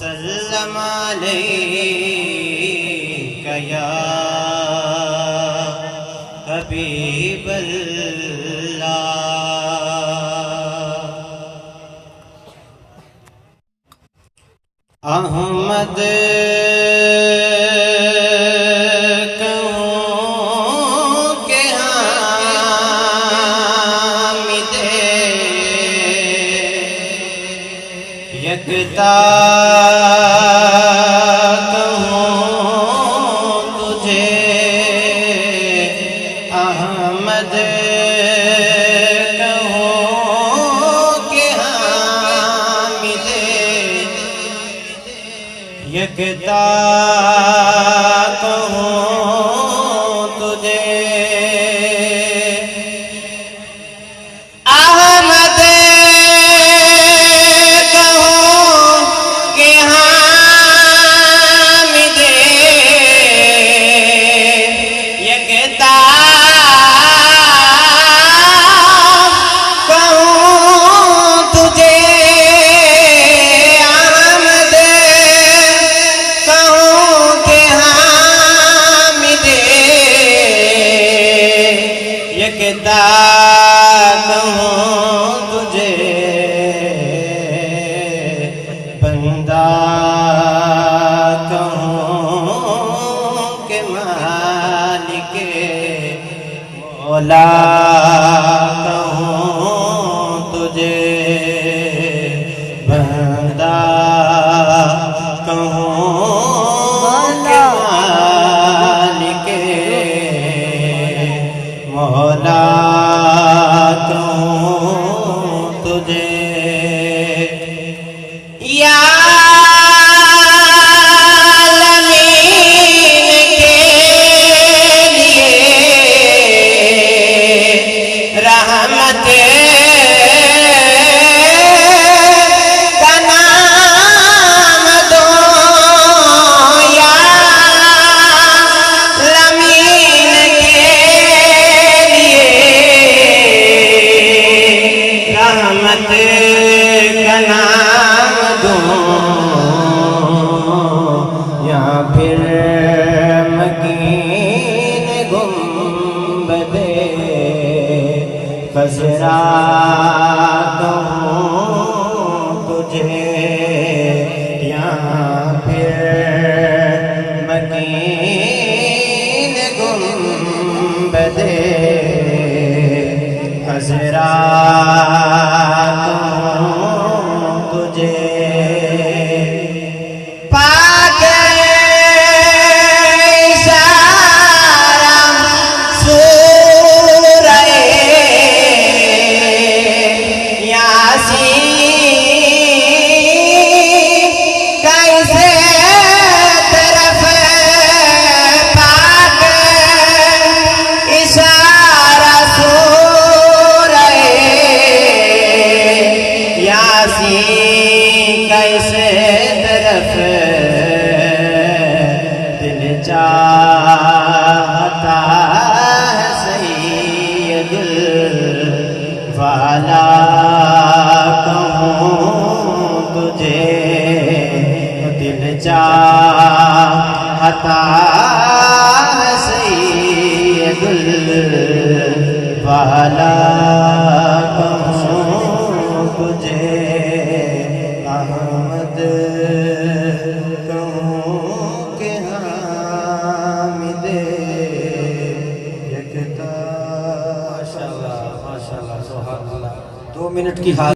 وسلم علیک یا حبیب اللہ۔ احمد کہوں کہ حامد یکتا کہوں تجھے، احمد کہوں کہ حامد یکتا کہوں تجھے، احمد کہوں کہ حامد یکتا کہوں تجھے، احمد کہوں کہ حامد یکتا کہوں تجھے، بندہ کہوں کہ مالک مولا کہوں تجھے، بندہ کہوں کہ مالک مولا کہوں تجھے، یا عالمین کے لیے رحمت کا نام دو، یا عالمین کے لیے رحمت کا نام دو، یا پھر مکین گنبد خضرا کہوں تجھے، یا پھر مکین گنبد خضرا کہوں تجھے، پاک اشارہ سورہ یاسین کا اسے طرف، پاک اشارہ سورہ یاسین کا اسے طرف، دل چاہتا ہے سید الوالا کہوں تجھے، دل چاہتا ہے سید الوالا کہوں تجھے، احمد کہوں کہ حامد یکتا۔ ماشاءاللہ ماشاءاللہ سبحان اللہ۔ 2 منٹ کی حال